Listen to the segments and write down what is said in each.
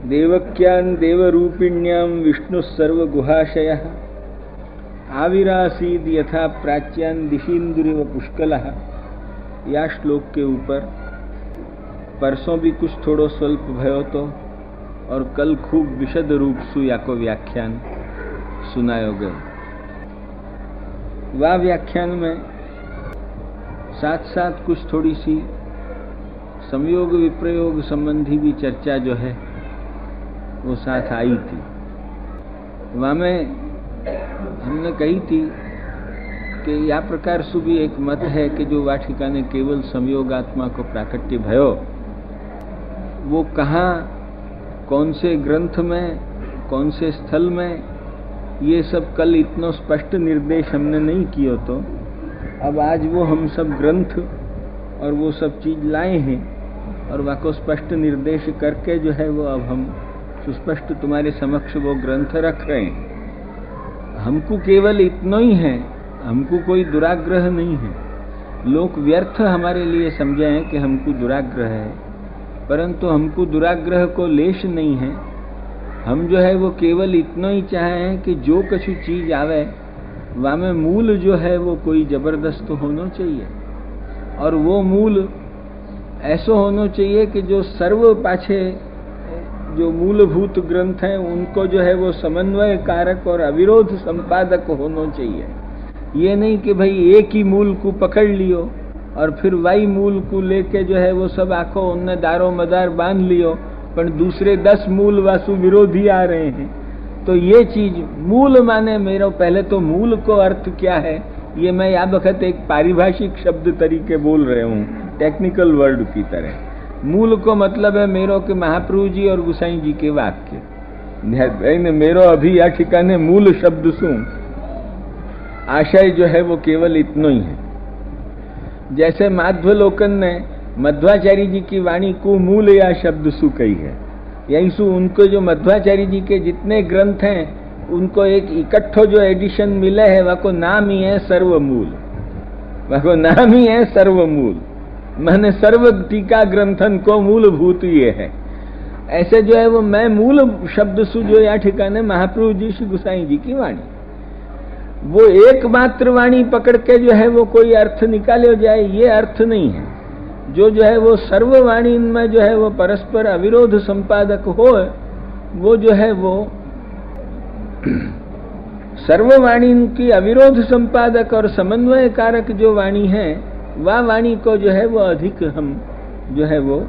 देवक्यान् देवरूपिण्यां विष्णुः सर्वगुहाशयः आविरासीद यथा प्राच्यान् दिशीन्दुरिव पुष्कलः। या श्लोक के ऊपर परसों भी कुछ थोड़ो स्वल्प भयो तो और कल खूब विशद रूप सु याको व्याख्यान सुनायो गयो। वह व्याख्यान में साथ साथ कुछ थोड़ी सी संयोग विप्रयोग संबंधी भी चर्चा जो है वो साथ आई थी। वहाँ में हमने कही थी कि या प्रकार से भी एक मत है कि जो वाटिका ने केवल संयोगात्मा को प्राकट्य भयो, वो कहाँ कौन से ग्रंथ में कौन से स्थल में, ये सब कल इतना स्पष्ट निर्देश हमने नहीं किया। तो अब आज वो हम सब ग्रंथ और वो सब चीज लाए हैं और वाको स्पष्ट निर्देश करके जो है वो अब हम सुस्पष्ट तुम्हारे समक्ष वो ग्रंथ रख रहे हैं। हमको केवल इतना ही है, हमको कोई दुराग्रह नहीं है। लोग व्यर्थ हमारे लिए समझे हैं कि हमको दुराग्रह है, परंतु हमको दुराग्रह को लेश नहीं है। हम जो है वो केवल इतना ही चाहे हैं कि जो कुछ चीज आवे वहाँ में मूल जो है वो कोई जबरदस्त होना चाहिए, और वो मूल ऐसा होना चाहिए कि जो सर्व पाछे जो मूलभूत ग्रंथ हैं उनको जो है वो समन्वय कारक और अविरोध संपादक होना चाहिए। ये नहीं कि भाई एक ही मूल को पकड़ लियो और फिर वही मूल को लेके जो है वो सब आंखों उनने दारो मदार बांध लियो, पर दूसरे 10 मूल वासु विरोधी आ रहे हैं। तो ये चीज मूल माने मेरा पहले तो मूल को अर्थ क्या है, ये मैं या वक्त एक पारिभाषिक शब्द तरीके बोल रहे हूँ, टेक्निकल वर्ड की तरह। मूल को मतलब है मेरो के महाप्रभु जी और गुसाई जी के वाक्य। मेरो अभी या ठिकाने मूल शब्द सु आशय जो है वो केवल इतना ही है। जैसे माध्वलोकन ने मध्वाचार्य जी की वाणी को मूल या शब्द सु कही है, यही सु उनको जो मध्वाचार्य जी के जितने ग्रंथ हैं उनको एक इकट्ठो जो एडिशन मिले है वह को नाम ही है सर्वमूल। वह को नाम ही है सर्वमूल, मैंने सर्व टीका ग्रंथन को मूलभूत ये है। ऐसे जो है वो मैं मूल शब्द सु जो या ठिकाने महाप्रभु जी श्री गुसाई जी की वाणी, वो एकमात्र वाणी पकड़ के जो है वो कोई अर्थ निकाले जाए, ये अर्थ नहीं है। जो है वो सर्ववाणी में जो है वो परस्पर अविरोध संपादक हो, वो जो है वो सर्ववाणी की अविरोध संपादक और समन्वय कारक जो वाणी है, वह वाणी को जो है वो अधिक हम जो है वो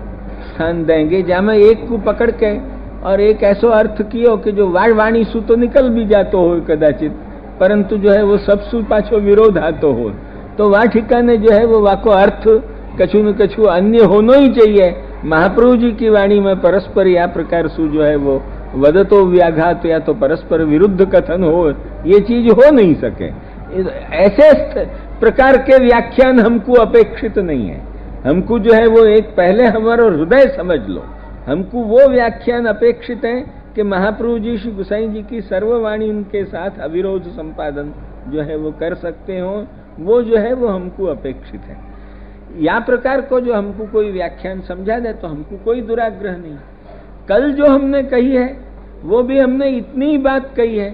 स्थान देंगे, जहाँ में एक को पकड़ के और एक ऐसा अर्थ कियो कि जो वाणी सु तो निकल भी जातो हो कदाचित, परंतु जो है वो सब सु पाछो विरोध आतो हो। तो वह ठिकाने जो है वो वाको अर्थ कछु न कछु अन्य होना ही चाहिए। महाप्रभु जी की वाणी में परस्पर या प्रकार सु जो है वो वदतो व्याघात या तो परस्पर विरुद्ध कथन हो, ये चीज हो नहीं सके। ऐसे प्रकार के व्याख्यान हमको अपेक्षित नहीं है। हमको जो है वो एक पहले हमारा हृदय समझ लो, हमको वो व्याख्यान अपेक्षित है कि महाप्रभु जी श्री गुसाई जी की सर्ववाणी उनके साथ अविरोध संपादन जो है वो कर सकते हो, वो जो है वो हमको अपेक्षित है। या प्रकार को जो हमको कोई व्याख्यान समझा दे तो हमको कोई दुराग्रह नहीं। कल जो हमने कही है वो भी हमने इतनी बात कही है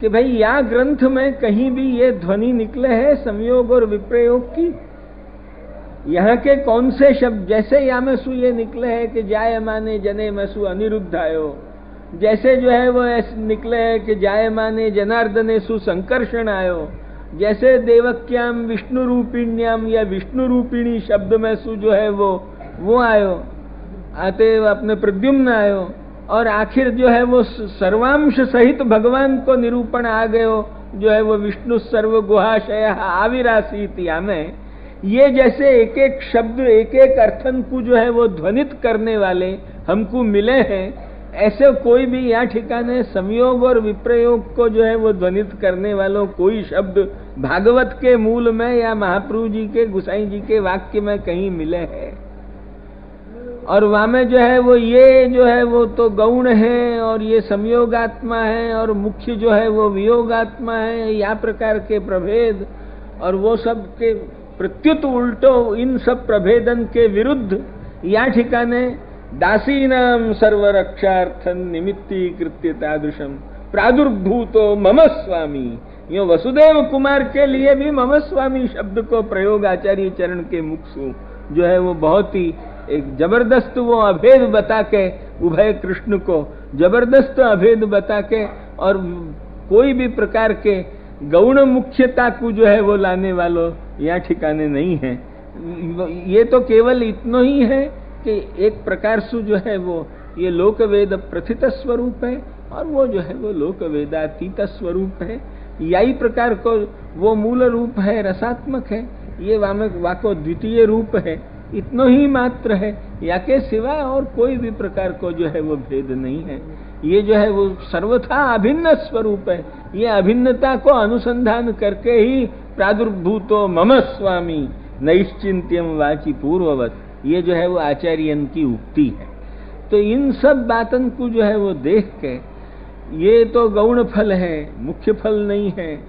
कि भाई या ग्रंथ में कहीं भी ये ध्वनि निकले है संयोग और विप्रयोग की। यहाँ के कौन से शब्द, जैसे या में सु ये निकले है कि जायमाने जने में सु अनिरुद्ध आयो, जैसे जो है वो ऐसे निकले है कि जायमाने जनार्दने सु संकर्षण आयो, जैसे देवक्याम विष्णु रूपिण्याम या विष्णु रूपिणी शब्द में सु जो है वो आयो, आते अपने प्रद्युम्न आयो, और आखिर जो है वो सर्वांश सहित भगवान को निरूपण आ गयो, जो है वो विष्णु सर्व गुहाशय आविरासीत। में ये जैसे एक एक शब्द एक एक अर्थन को जो है वो ध्वनित करने वाले हमको मिले हैं, ऐसे कोई भी यहाँ ठिकाने संयोग और विप्रयोग को जो है वो ध्वनित करने वालों कोई शब्द भागवत के मूल में या महाप्रभु जी के गुसाई जी के वाक्य में कहीं मिले हैं। और वहाँ में जो है वो ये जो है वो तो गौण है और ये संयोगात्मा है और मुख्य जो है वो वियोगात्मा है, या प्रकार के प्रभेद और वो सब के प्रत्युत उल्टो इन सब प्रभेदन के विरुद्ध या ठिकाने दासीनां सर्वरक्षार्थं निमित्तीकृत्य तादृशम प्रादुर्भूतो मम स्वामी। यो वसुदेव कुमार के लिए भी मम स्वामी शब्द को प्रयोग आचार्य चरण के मुख से जो है वो बहुत ही एक जबरदस्त वो अभेद बता के, उभय कृष्ण को जबरदस्त अभेद बता के, और कोई भी प्रकार के गौण मुख्यता को जो है वो लाने वालों यहाँ ठिकाने नहीं है। ये तो केवल इतना ही है कि एक प्रकार से जो है वो ये लोक वेद प्रथित स्वरूप है, और वो जो है वो लोक वेदातीत स्वरूप है। यही प्रकार को वो मूल रूप है, रसात्मक है, ये वाको द्वितीय रूप है, इतना ही मात्र है। या के सिवाय और कोई भी प्रकार को जो है वो भेद नहीं है। ये जो है वो सर्वथा अभिन्न स्वरूप है। ये अभिन्नता को अनुसंधान करके ही प्रादुर्भूतो मम स्वामी नैश्चिंत्यम वाची पूर्ववत, ये जो है वो आचार्यन की उक्ति है। तो इन सब बातन को जो है वो देख के, ये तो गौण फल है, मुख्य फल नहीं है,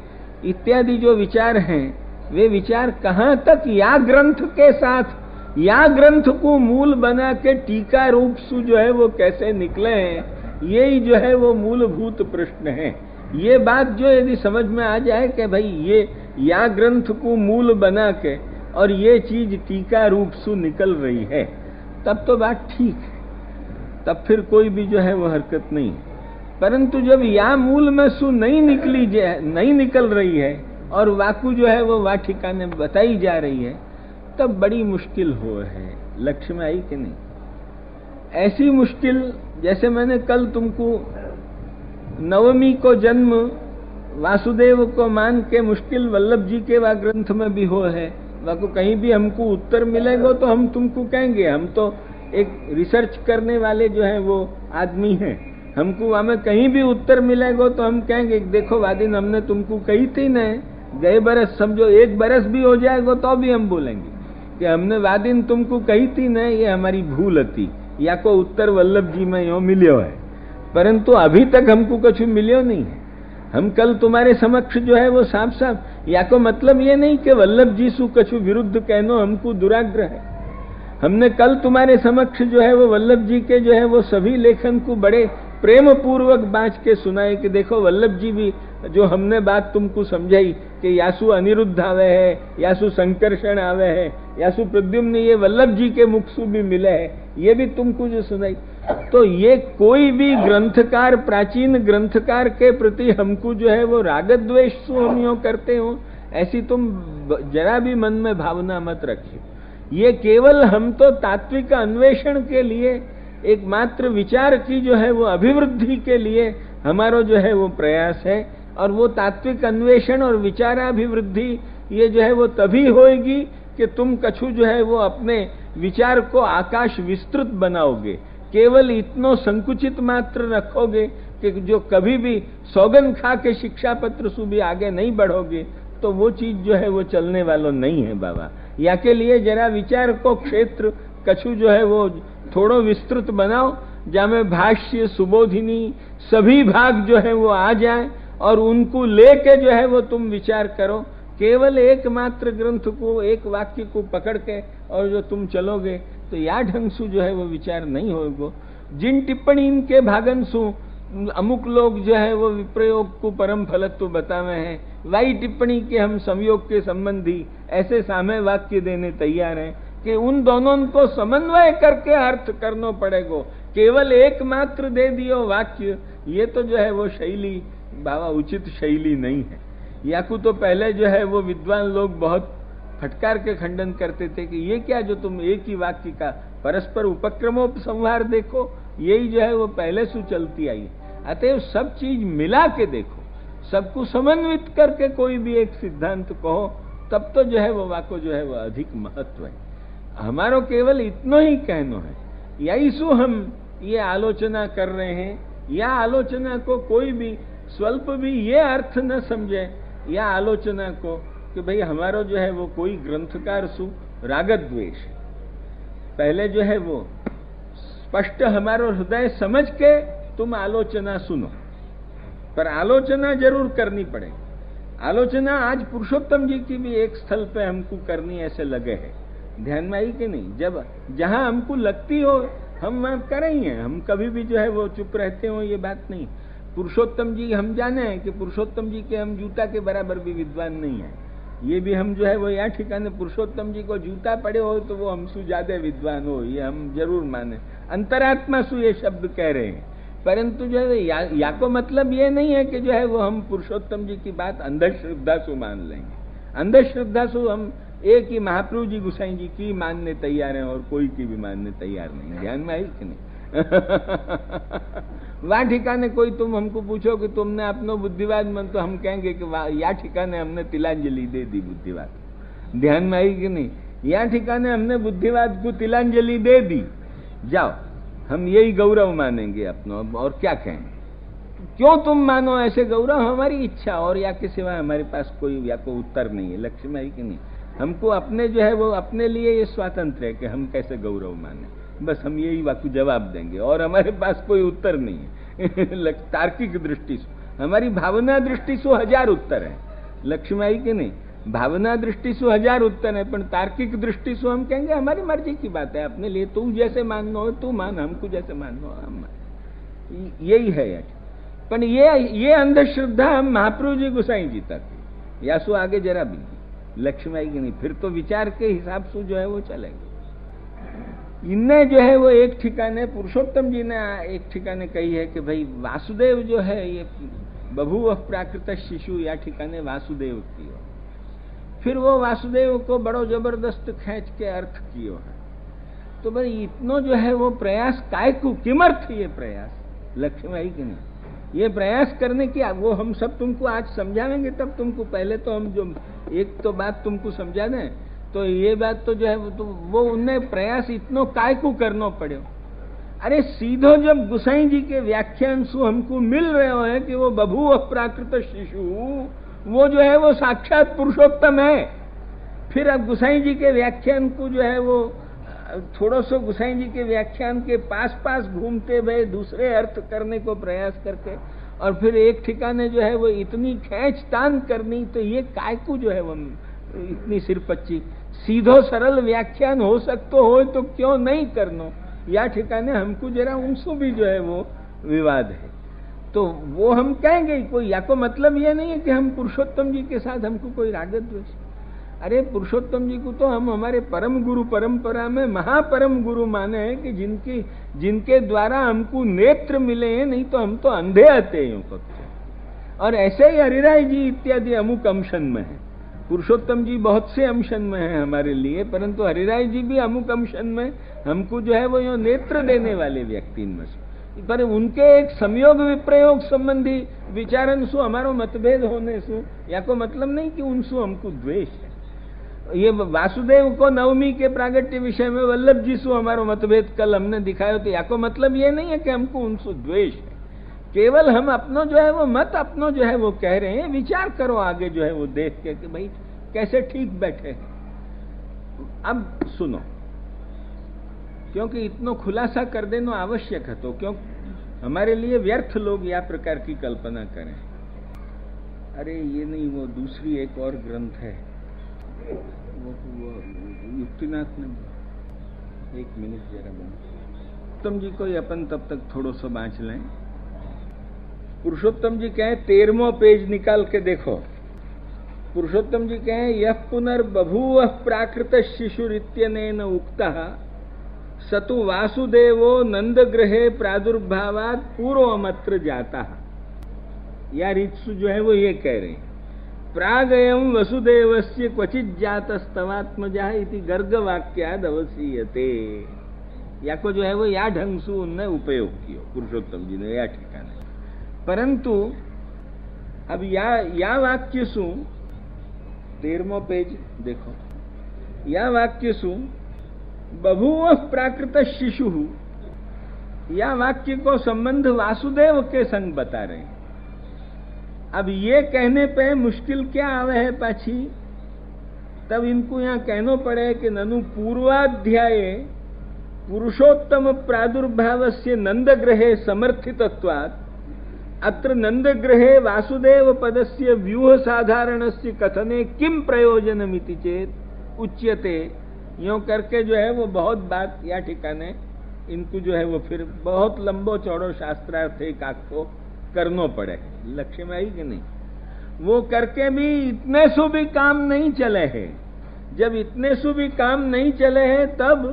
इत्यादि जो विचार हैं, वे विचार कहाँ तक या ग्रंथ के साथ, या ग्रंथ को मूल बना के टीका रूप से जो है वो कैसे निकले हैं, यही जो है वो मूलभूत प्रश्न है। ये बात जो यदि समझ में आ जाए कि भाई ये या ग्रंथ को मूल बना के और ये चीज टीका रूप से निकल रही है, तब तो बात ठीक है, तब फिर कोई भी जो है वो हरकत नहीं। परंतु जब या मूल में सु नहीं निकल रही है और वाकु जो है वो वा ठिकाने बताई जा रही है, तब बड़ी मुश्किल हो है। लक्ष्य में आई कि नहीं? ऐसी मुश्किल जैसे मैंने कल तुमको नवमी को जन्म वासुदेव को मान के मुश्किल वल्लभ जी के वा ग्रंथ में भी हो है। वाको कहीं भी हमको उत्तर मिलेगा तो हम तुमको कहेंगे, हम तो एक रिसर्च करने वाले जो है वो आदमी हैं, हमको हमें कहीं भी उत्तर मिलेगा तो हम कहेंगे देखो वादिन हमने तुमको कही थी न, गए बरस समझो 1 बरस भी हो जाएगा तो भी हम बोलेंगे कि हमने वादिन तुमको कही थी न, ये हमारी भूल थी, या को उत्तर वल्लभ जी में यो मिलियो है। परंतु अभी तक हमको कुछ मिलियो नहीं है। हम कल तुम्हारे समक्ष जो है वो साफ साफ, या को मतलब ये नहीं कि वल्लभ जी सु कछु विरुद्ध कहनो हमको दुराग्रह है। हमने कल तुम्हारे समक्ष जो है वो वल्लभ जी के जो है वो सभी लेखन को बड़े प्रेम पूर्वक बाँच के सुनाए कि देखो वल्लभ जी भी जो हमने बात तुमको समझाई कि यासु अनिरुद्ध आवे है, यासु संकर्षण आवे है, यासु प्रद्युम्न, ये वल्लभ जी के मुख से भी मिले है, ये भी तुमको जो सुनाई। तो ये कोई भी ग्रंथकार, प्राचीन ग्रंथकार के प्रति हमको जो है वो राग द्वेष सु हम यूं करते हो, ऐसी तुम जरा भी मन में भावना मत रखिए। ये केवल हम तो तात्विक अन्वेषण के लिए, एकमात्र विचार की जो है वो अभिवृद्धि के लिए हमारा जो है वो प्रयास है। और वो तात्विक अन्वेषण और विचाराभिवृद्धि ये जो है वो तभी होएगी कि तुम कछु जो है वो अपने विचार को आकाश विस्तृत बनाओगे। केवल इतनो संकुचित मात्र रखोगे कि जो कभी भी सौगन खा के शिक्षा पत्र से भी आगे नहीं बढ़ोगे, तो वो चीज जो है वो चलने वालों नहीं है बाबा। या के लिए जरा विचार को क्षेत्र कछु जो है वो थोड़ो विस्तृत बनाओ, जामे भाष्य, सुबोधिनी सभी भाग जो है वो आ जाए और उनको लेके जो है वो तुम विचार करो। केवल एकमात्र ग्रंथ को, एक वाक्य को पकड़ के और जो तुम चलोगे तो या ढंग से जो है वो विचार नहीं होगा। जिन टिप्पणी इनके भागन सु अमुक लोग जो है वो विप्रयोग को परम फलत्व बतावे हैं, वही टिप्पणी के हम संयोग के संबंधी ऐसे सामे वाक्य देने तैयार हैं कि उन दोनों को समन्वय करके अर्थ करना पड़ेगा। केवल एकमात्र दे दियो वाक्य, ये तो जो है वो शैली बाबा उचित शैली नहीं है। याकू तो पहले जो है वो विद्वान लोग बहुत फटकार के खंडन करते थे कि ये क्या जो तुम एक ही वाक्य का परस्पर उपक्रमोपसंहार देखो, यही जो है वो पहले से चलती आई। अतएव सब चीज मिला के देखो, सबको समन्वित करके कोई भी एक सिद्धांत कहो, तब तो जो है वो वाको जो है वो अधिक महत्व है। हमारो केवल इतना ही कहना है, यही सु हम ये आलोचना कर रहे हैं। या आलोचना को कोई भी स्वल्प भी ये अर्थ न समझे, या आलोचना को कि भाई हमारो जो है वो कोई ग्रंथकार सु रागत द्वेष। पहले जो है वो स्पष्ट हमारो हृदय समझ के तुम आलोचना सुनो, पर आलोचना जरूर करनी पड़े। आलोचना आज पुरुषोत्तम जी की भी एक स्थल पे हमको करनी ऐसे लगे है, ध्यान में आई कि नहीं? जब जहां हमको लगती हो हम करें ही हैं, हम कभी भी जो है वो चुप रहते हो, ये बात नहीं। पुरुषोत्तम जी हम जाने हैं कि पुरुषोत्तम जी के हम जूता के बराबर भी विद्वान नहीं है। ये भी हम जो है वो यहाँ ठिकाने पुरुषोत्तम जी को जूता पड़े हो तो वो हमसे ज्यादा विद्वान हो, ये हम जरूर माने। अंतरात्मा सु ये शब्द कह रहे हैं, परंतु जो है या को मतलब ये नहीं है कि जो है वो हम पुरुषोत्तम जी की बात अंधश्रद्धा से मान लेंगे। अंधश्रद्धा से हम एक ही महाप्रभु जी गोसाई जी की मानने तैयार हैं और कोई की भी मानने तैयार नहीं। ध्यान में आई कि नहीं? वहां ठिकाने कोई तुम हमको पूछो कि तुमने अपनो बुद्धिवाद मन, तो हम कहेंगे कि या ठिकाने हमने तिलांजलि दे दी बुद्धिवाद। ध्यान में आई कि नहीं? या ठिकाने हमने बुद्धिवाद को तिलांजलि दे दी, जाओ हम यही गौरव मानेंगे अपना, और क्या कहें? क्यों तुम मानो ऐसे गौरव, हमारी इच्छा, और या के सिवा हमारे पास कोई या को उत्तर नहीं है। लक्ष्य में आई कि नहीं? हमको अपने जो है वो अपने लिए ये स्वातंत्र है कि हम कैसे गौरव माने, बस हम यही वाकु जवाब देंगे और हमारे पास कोई उत्तर नहीं है। तार्किक दृष्टि से, हमारी भावना दृष्टि से 1000 उत्तर है। लक्ष्य में आई कि नहीं? भावना दृष्टि से 1000 उत्तर है, पर तार्किक दृष्टि से हम कहेंगे हमारी मर्जी की बात है, अपने लिए तू जैसे मानना हो तू मान, हमको जैसे मानना हो हम मान। यही है। पर ये अंधश्रद्धा हम महाप्रभु जी गोसाई जी तक, या सो आगे जरा भी लक्ष्य में आई कि नहीं? फिर तो विचार के हिसाब से जो है वो चलेंगे। इनने जो है वो एक ठिकाने पुरुषोत्तम जी ने एक ठिकाने कही है कि भाई वासुदेव जो है ये बभूव प्राकृत शिशु, या ठिकाने वासुदेव कियो। फिर वो वासुदेव को बड़ो जबरदस्त खींच के अर्थ कियो है। तो भाई इतनो जो है वो प्रयास काय को, किमर्थ ये प्रयास? लक्ष्य में आई कि नहीं? ये प्रयास करने की वो हम सब तुमको आज समझावेंगे, तब तुमको पहले तो हम जो एक तो बात तुमको समझा दें, तो ये बात तो जो है वो उन्हें प्रयास इतनो काय को करना पड़े। अरे सीधो जब गोसाई जी के व्याख्यान सु हमको मिल रहे हो कि वो बभूव प्राकृत शिशु, वो जो है वो साक्षात पुरुषोत्तम है। फिर अब गोसाई जी के व्याख्यान को जो है वो थोड़ा सा गोसाई जी के व्याख्यान के पास पास घूमते हुए दूसरे अर्थ करने को प्रयास करके, और फिर एक ठिकाने जो है वो इतनी खींचतान करनी, तो ये काय को जो है वो इतनी सिरपच्ची। सीधो सरल व्याख्यान हो सकतो हो तो क्यों नहीं करनो? या ठिकाने हमको जरा उनसे भी जो है वो विवाद है, तो वो हम कहेंगे कोई, या को मतलब ये नहीं है कि हम पुरुषोत्तम जी के साथ हमको कोई राग द्वेष। अरे पुरुषोत्तम जी को तो हम हमारे परम गुरु परंपरा में महापरम गुरु माने हैं कि जिनके द्वारा हमको नेत्र मिले हैं, नहीं तो हम तो अंधे आते हैं यूं कहते। और ऐसे ही हरिराय जी इत्यादि अमुक अंशन में है। पुरुषोत्तम जी बहुत से अंशन में है हमारे लिए, परंतु हरिराय जी भी अमुक अंशन में हमको जो है वो यो नेत्र देने वाले व्यक्ति में से, पर उनके एक संयोग विप्रयोग संबंधी विचारन सु हमारो मतभेद होने से या को मतलब नहीं कि उनसे हमको द्वेष है। ये वासुदेव को नवमी के प्रागट्य विषय में वल्लभ जी से हमारो मतभेद कल हमने दिखाया, तो या को मतलब ये नहीं है कि हमको उनसे द्वेष है। केवल हम अपनो जो है वो मत अपनो जो है वो कह रहे हैं, विचार करो आगे जो है वो देख के कि भाई कैसे ठीक बैठे। अब सुनो, क्योंकि इतना खुलासा कर देना आवश्यक है, तो क्यों हमारे लिए व्यर्थ लोग या प्रकार की कल्पना करें। अरे ये नहीं, वो दूसरी एक और ग्रंथ है, वो युक्तिनाथ ने, एक मिनट जरा बनो, तुम जी को अपन तब तक थोड़ा सा बांच लें। पुरुषोत्तम जी कहें 13वां पेज निकाल के देखो। पुरुषोत्तम जी कहें यह पुनर्बभूव प्राकृत शिशुरित्यनेन उक्तः सतु वासुदेवो नंदगृहे प्रादुर्भावात् पूर्वमत्र जाता। या रीतसु जो है वो ये कह रहे हैं प्रागयम वसुदेवस्य क्वचित जातस्तवात्मजा इति गर्गवाक्याद अवसीयते। या को जो है वो या ढंग से उनने उपयोग किया पुरुषोत्तम जी ने या ठिकाने। परंतु अब या वाक्य सु 13वां पेज देखो, या वाक्य सु बभूव प्राकृत शिशु, या वाक्य को संबंध वासुदेव के संग बता रहे हैं। अब ये कहने पे मुश्किल क्या आवे है पाछी, तब इनको यहां कहना पड़े कि ननु पूर्वाध्याय पुरुषोत्तम प्रादुर्भावस्य नंदग्रहे समर्थितत्वात् अत्र नंदग्रहे वासुदेव पदस्य व्यूह साधारणस्य कथने किम प्रयोजनमिति चेत उच्यते। यूं करके जो है वो बहुत बात या ठिकाने इनको जो है वो फिर बहुत लंबो चौड़ो शास्त्रार्थ एक आखो करनो पड़े। लक्ष्य में आई कि नहीं? वो करके भी इतने सु भी काम नहीं चले हैं। जब इतने सु भी काम नहीं चले हैं तब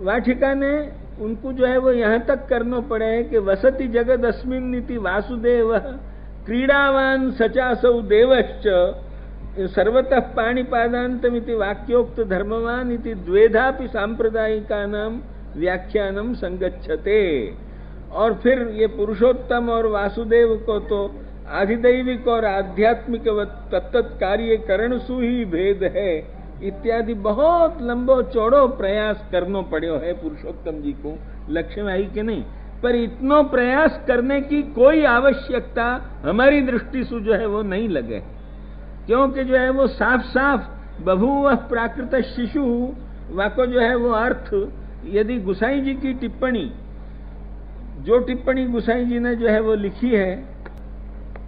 वाटिका ने उनको जो है वो यहां तक करनो पड़े है कि वसति जगद अस्मिन् नीति वासुदेव क्रीडावान सचासौ देवश्च सर्वतः पाणिपादान्तमिति वाक्योक्त धर्मवान इति द्वेधापि सांप्रदायिकानाम व्याख्यानम संगच्छते। और फिर ये पुरुषोत्तम और वासुदेव को तो आधिदैविक और आध्यात्मिक तत्त कार्य करणसु ही भेद है इत्यादि बहुत लंबो चौड़ो प्रयास करनो पड़ो है पुरुषोत्तम जी को। लक्ष्य में आई कि नहीं? पर इतनो प्रयास करने की कोई आवश्यकता हमारी दृष्टि से जो है वो नहीं लगे, क्योंकि जो है वो साफ साफ बभूव प्राकृत शिशु वाको जो है वो अर्थ यदि गुसाई जी की टिप्पणी, जो टिप्पणी गुसाई जी ने जो है वो लिखी है,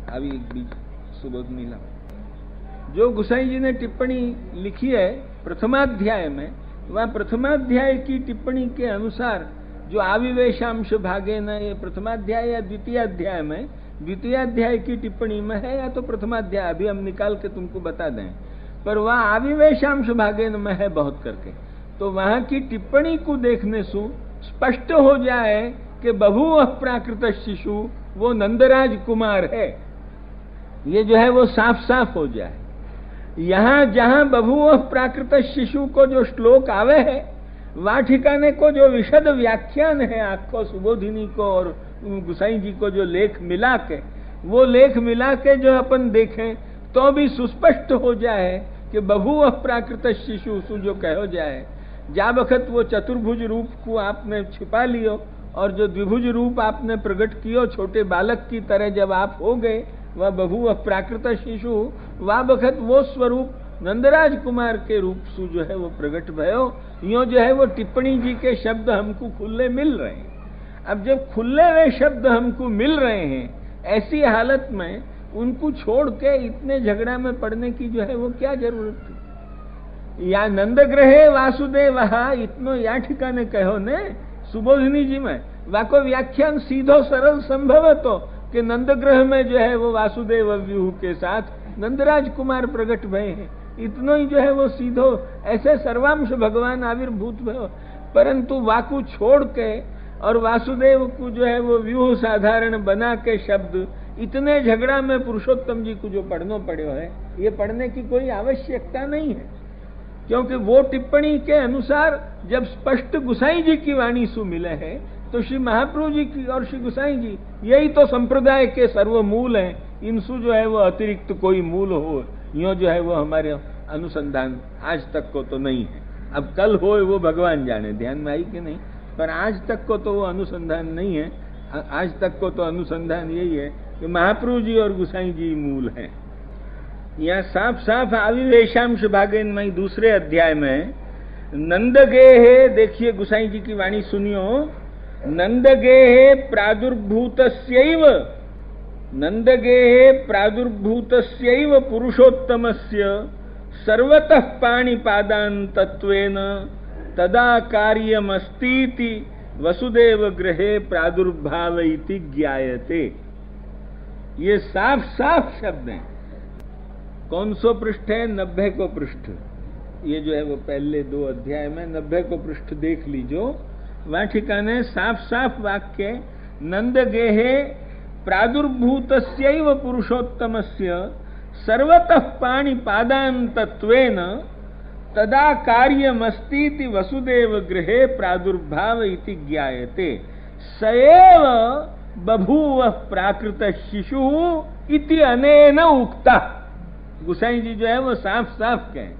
अभी एक बीच सुबोध नीला, जो गुसाई जी ने टिप्पणी लिखी है प्रथमाध्याय में, वह प्रथमाध्याय की टिप्पणी के अनुसार जो आविवेशांश भागे न, ये प्रथमाध्याय या द्वितीय अध्याय में, द्वितीय अध्याय की टिप्पणी में है या तो प्रथमाध्याय, अभी हम निकाल के तुमको बता दें, पर वह आविवेशांश भागे में है बहुत करके। तो वहां की टिप्पणी को देखने से स्पष्ट हो जाए कि बभूव प्राकृत शिशु वो नंदराज कुमार है, ये जो है वो साफ साफ हो जाए। यहां जहां बभूव प्राकृत शिशु को जो श्लोक आवे है, वाटिकाने को जो विशद व्याख्यान है आखो सुबोधिनी को और गुसाई जी को जो लेख मिला के, वो लेख मिला के जो अपन देखें तो भी सुस्पष्ट हो जाए कि बभूव प्राकृत शिशु सु जो कहो जाए, जा बखत वो चतुर्भुज रूप को आपने छिपा लियो और जो द्विभुज रूप आपने प्रकट कियो छोटे बालक की तरह जब आप हो गए, वह बभूव प्राकृत शिशु, वह बखत वो स्वरूप नंदराज कुमार के रूप से जो है वो प्रकट भयो। यो जो है वो टिप्पणी जी के शब्द हमको खुले मिल रहे हैं। अब जब खुले हुए शब्द हमको मिल रहे हैं, ऐसी हालत में उनको छोड़ के इतने झगड़ा में पड़ने की जो है वो क्या जरूरत थी? या नंदग्रहे वासुदेव इतनो या ठिकाने कहो ने सुबोधिनी जी में, वाको व्याख्यान सीधो सरल संभव तो कि नंदग्रह में जो है वो वासुदेव व्यूह के साथ नंदराज कुमार प्रकट भय हैं, इतनो ही जो है वो सीधो ऐसे सर्वांश भगवान आविर्भूत भयो। परंतु वाकु छोड़ के और वासुदेव को जो है वो व्यूह साधारण बना के शब्द इतने झगड़ा में पुरुषोत्तम जी को जो पढ़ना पड़ो है, ये पढ़ने की कोई आवश्यकता नहीं है, क्योंकि वो टिप्पणी के अनुसार जब स्पष्ट गुसाई जी की वाणी सु मिले है तो श्री महाप्रभु जी की और श्री गुसाई जी यही तो संप्रदाय के सर्व मूल हैं, इनसु जो है वो अतिरिक्त कोई मूल हो यो जो है वो हमारे अनुसंधान आज तक को तो नहीं है। अब कल हो वो भगवान जाने, ध्यान में आई कि नहीं, पर आज तक को तो वो अनुसंधान नहीं है। आज तक को तो अनुसंधान यही है कि महाप्रभु जी और गुसाई जी मूल हैं। यहाँ साफ साफ आविवेशांश भागेन में दूसरे अध्याय में नंदगेहे, देखिए गुसाई जी की वाणी सुनियो, नंदगेहे प्रादुर्भूतस्यैव, नंदगेहे प्रादुर्भूतस्यैव पुरुषोत्तमस्य सर्वतः पाणिपादान्तत्वेन तदा कार्यमस्तीति वसुदेव गृहे प्रादुर्भाव इति ज्ञायते। ये साफ साफ शब्द हैं। कौन सो पृष्ठ है? 90 को पृष्ठ। ये जो है वो पहले 2 अध्याय में 90 को पृष्ठ देख लीजो, वहां ठिकाने साफ साफ वाक्य नंदगेहे प्रादुर्भूतस्यैव पुरुषोत्तमस्य सर्वतः पाणिपादान्तत्वेन तदा कार्यमस्तीति वसुदेव गृहे प्रादुर्भाव इति ज्ञायते। सएव बभूव प्राकृत शिशु इति अनेन उक्ता। गुसाई जी जो है वो साफ साफ कहें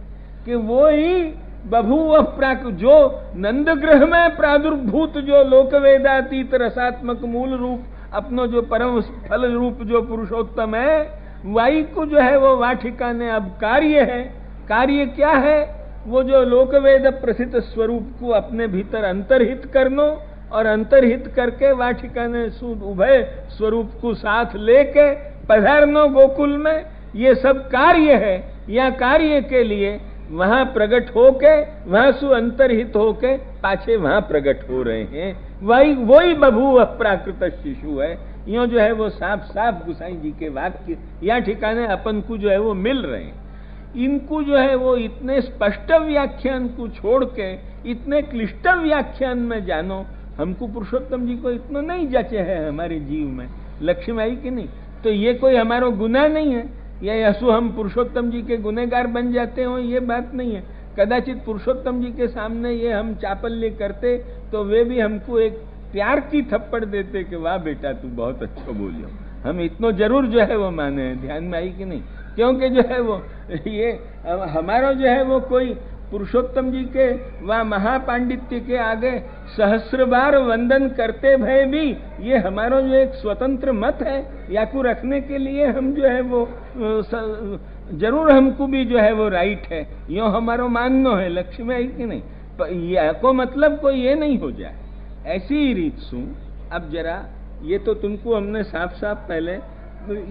कि वो ही बभूव प्राकृत, जो नंदग्रह में प्रादुर्भूत जो लोकवेदातीत रसात्मक मूल रूप अपनो जो परम फल रूप जो पुरुषोत्तम है, वही को जो है वो वाटिका ने अब कार्य है। कार्य क्या है? वो जो लोकवेद प्रसिद्ध स्वरूप को अपने भीतर अंतर्हित करनो और अंतर्हित करके वाटिका ने शुद्ध उभय स्वरूप को साथ लेके पधारनो गोकुल में, ये सब कार्य है। या कार्य के लिए वहां प्रकट होके वहां सु अंतर्हित होके पाछे वहां प्रकट हो रहे हैं। वही बभूव प्राकृत शिशु है। यो जो है वो साफ साफ गुसाई जी के वाक्य या ठिकाने अपन को जो है वो मिल रहे हैं। इनको जो है वो इतने स्पष्ट व्याख्यान को छोड़ के इतने क्लिष्ट व्याख्यान में जानो। हमको पुरुषोत्तम जी को इतना नहीं जचे है हमारे जीव में, लक्ष्मी आई कि नहीं। तो ये कोई हमारा गुनाह नहीं है, या यसु हम पुरुषोत्तम जी के गुनहगार बन जाते हो, ये बात नहीं है। कदाचित पुरुषोत्तम जी के सामने ये हम चापल्य करते तो वे भी हमको एक प्यार की थप्पड़ देते कि वाह बेटा तू बहुत अच्छा बोलियो। हम इतना जरूर जो है वो माने, ध्यान में आई कि नहीं। क्योंकि जो है वो ये हमारा जो है वो कोई पुरुषोत्तम जी के व महापांडित्य के आगे सहस्र बार वंदन करते भय भी ये हमारा जो एक स्वतंत्र मत है, या को रखने के लिए हम जो है वो जरूर हमको भी जो है वो राइट है, यो हमारो माननो है। लक्ष्मी आई कि नहीं। या को मतलब कोई ये नहीं हो जाए, ऐसी ही रीत सु। अब जरा ये तो तुमको हमने साफ साफ पहले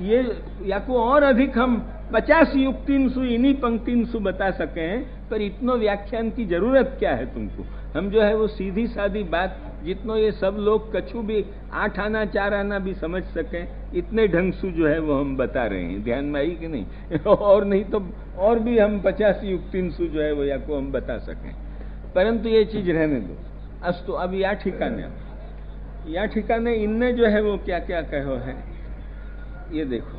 ये या को और अधिक हम 50 युक्तिन सु इन्हीं पंक्तिन सु बता सके हैं, पर इतनो व्याख्यान की जरूरत क्या है तुमको। हम जो है वो सीधी सादी बात जितनो ये सब लोग कछु भी 8 आना 4 आना भी समझ सकें, इतने ढंग से जो है वो हम बता रहे हैं। ध्यान में आई कि नहीं। और नहीं तो और भी हम 50 युक्तिन सु जो है वो या को हम बता सकें, परंतु ये चीज रहने दो। अस्तु अब या ठिकाने इनने जो है वो क्या क्या कहो है ये देखो।